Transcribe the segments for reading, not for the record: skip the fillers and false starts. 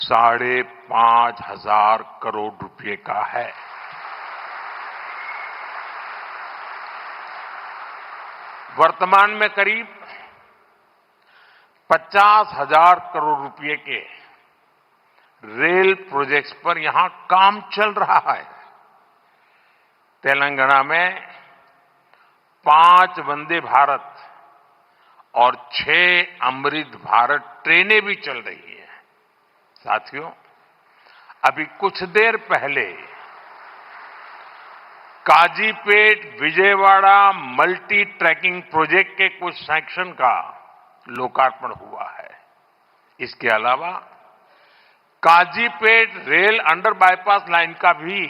5,500 करोड़ रुपए का है। वर्तमान में करीब 50,000 करोड़ रुपए के रेल प्रोजेक्ट्स पर यहां काम चल रहा है। तेलंगाना में 5 वंदे भारत और 6 अमृत भारत ट्रेनें भी चल रही हैं। साथियों, अभी कुछ देर पहले Kazipet Vijayawada multi tracking project के कुछ सेक्शन का लोकार्पण हुआ है। इसके अलावा Kazipet rail under bypass line का भी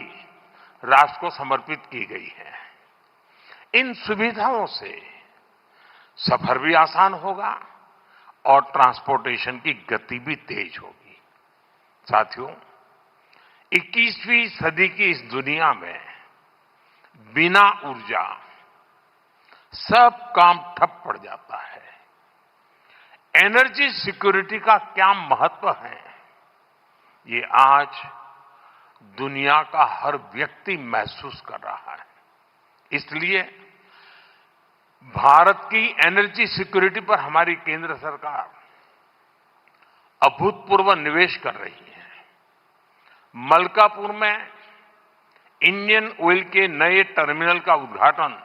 राष्ट्र को समर्पित की गई है। इन सुविधाओं से सफर भी आसान होगा और ट्रांसपोर्टेशन की गति भी तेज होगी। साथियों, 21वीं सदी की इस दुनिया में बिना ऊर्जा सब काम ठप पड़ जाता है। एनर्जी सिक्योरिटी का क्या महत्व है, ये आज दुनिया का हर व्यक्ति महसूस कर रहा है। इसलिए भारत की एनर्जी सिक्योरिटी पर हमारी केंद्र सरकार अभूतपूर्व निवेश कर रही है। मलकापुर में इंडियन ऑयल के नए टर्मिनल का उद्घाटन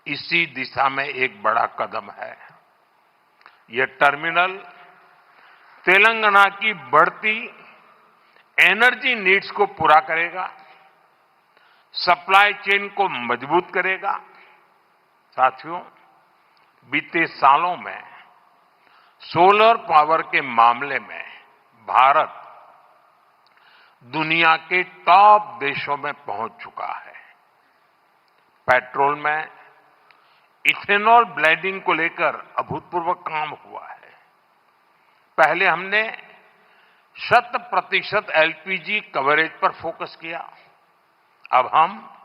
इसी दिशा में एक बड़ा कदम है। यह टर्मिनल तेलंगाना की बढ़ती एनर्जी नीड्स को पूरा करेगा, सप्लाई चेन को मजबूत करेगा। साथियों, बीते सालों में सोलर पावर के मामले में भारत दुनिया के टॉप देशों में पहुंच चुका है। पेट्रोल में इथेनॉल ब्लेंडिंग को लेकर अभूतपूर्व काम हुआ है। पहले हमने 100% एलपीजी कवरेज पर फोकस किया। अब हम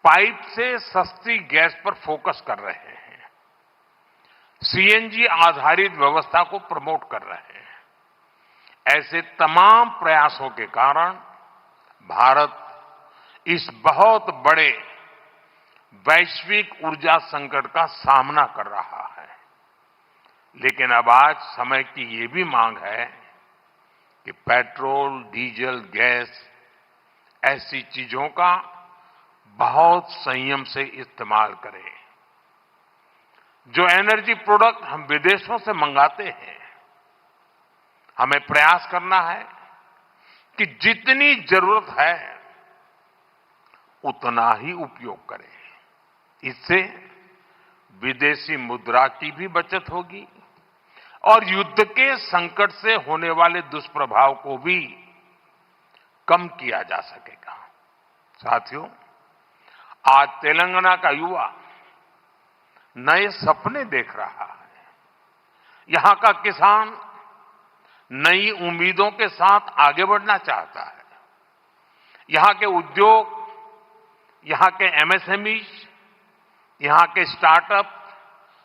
पाइप से सस्ती गैस पर फोकस कर रहे हैं। सीएनजी आधारित व्यवस्था को प्रमोट कर रहे हैं। ऐसे तमाम प्रयासों के कारण भारत इस बहुत बड़े वैश्विक ऊर्जा संकट का सामना कर रहा है। लेकिन अब आज समय की ये भी मांग है कि पेट्रोल, डीजल, गैस ऐसी चीजों का बहुत संयम से इस्तेमाल करें। जो एनर्जी प्रोडक्ट हम विदेशों से मंगाते हैं, हमें प्रयास करना है कि जितनी जरूरत है उतना ही उपयोग करें। इससे विदेशी मुद्रा की भी बचत होगी और युद्ध के संकट से होने वाले दुष्प्रभाव को भी कम किया जा सकेगा। साथियों, आज तेलंगाना का युवा नए सपने देख रहा है। यहां का किसान नई उम्मीदों के साथ आगे बढ़ना चाहता है। यहां के उद्योग, यहां के एमएसएमई, यहां के स्टार्टअप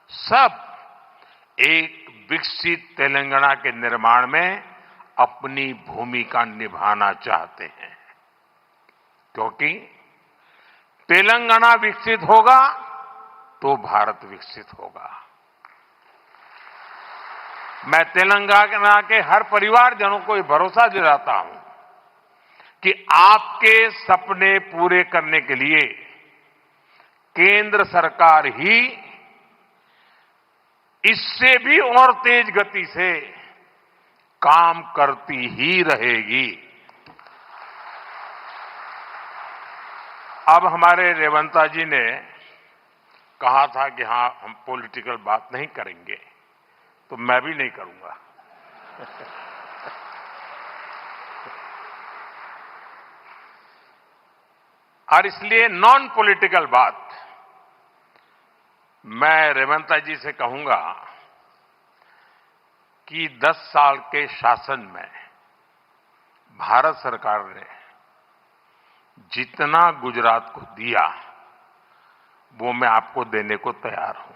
सब एक विकसित तेलंगाना के निर्माण में अपनी भूमिका निभाना चाहते हैं। क्योंकि तेलंगाना विकसित होगा तो भारत विकसित होगा। मैं तेलंगाना के हर परिवारजनों को ये भरोसा दिलाता हूं कि आपके सपने पूरे करने के लिए केंद्र सरकार ही इससे भी और तेज गति से काम करती ही रहेगी। अब हमारे रेवंता जी ने कहा था कि हां, हम पॉलिटिकल बात नहीं करेंगे, तो मैं भी नहीं करूंगा। और इसलिए नॉन पॉलिटिकल बात मैं रेवंता जी से कहूंगा कि 10 साल के शासन में भारत सरकार ने जितना गुजरात को दिया वो मैं आपको देने को तैयार हूं।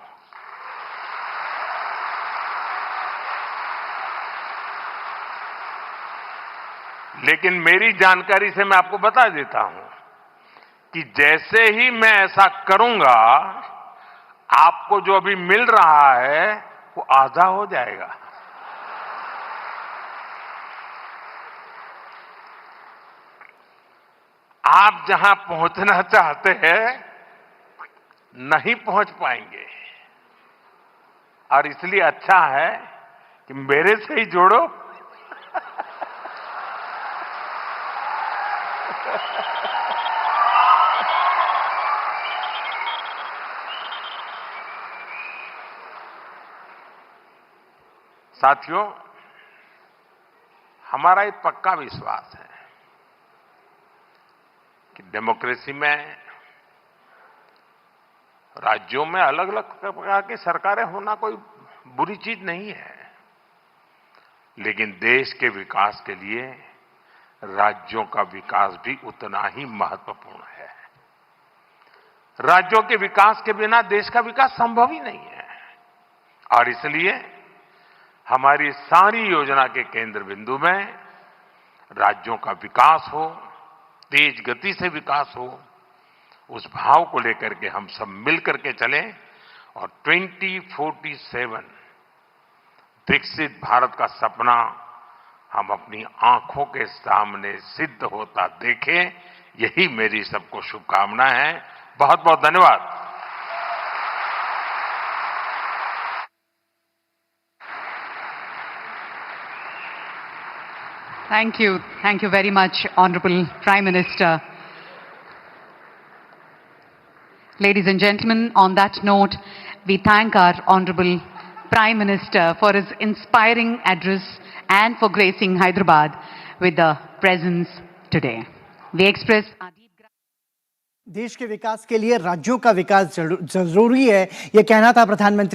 लेकिन मेरी जानकारी से मैं आपको बता देता हूं कि जैसे ही मैं ऐसा करूंगा, आपको जो अभी मिल रहा है वो आधा हो जाएगा। आप जहां पहुंचना चाहते हैं नहीं पहुंच पाएंगे, और इसलिए अच्छा है कि मेरे से ही जोड़ो। साथियों, हमारा एक पक्का विश्वास है कि डेमोक्रेसी में राज्यों में अलग अलग प्रकार की सरकारें होना कोई बुरी चीज नहीं है, लेकिन देश के विकास के लिए राज्यों का विकास भी उतना ही महत्वपूर्ण है। राज्यों के विकास के बिना देश का विकास संभव ही नहीं है, और इसलिए हमारी सारी योजना के केंद्र बिंदु में राज्यों का विकास हो, तेज गति से विकास हो, उस भाव को लेकर के हम सब मिलकर के चलें और 2047 विकसित भारत का सपना हम अपनी आंखों के सामने सिद्ध होता देखें, यही मेरी सबको शुभकामना है। बहुत बहुत धन्यवाद। Thank you very much, Honorable Prime Minister. Ladies and gentlemen, on that note, we thank our Honorable Prime Minister for his inspiring address and for gracing Hyderabad with the presence today. We express our deep देश के विकास के लिए राज्यों का विकास जरूरी है, ये कहना था प्रधानमंत्री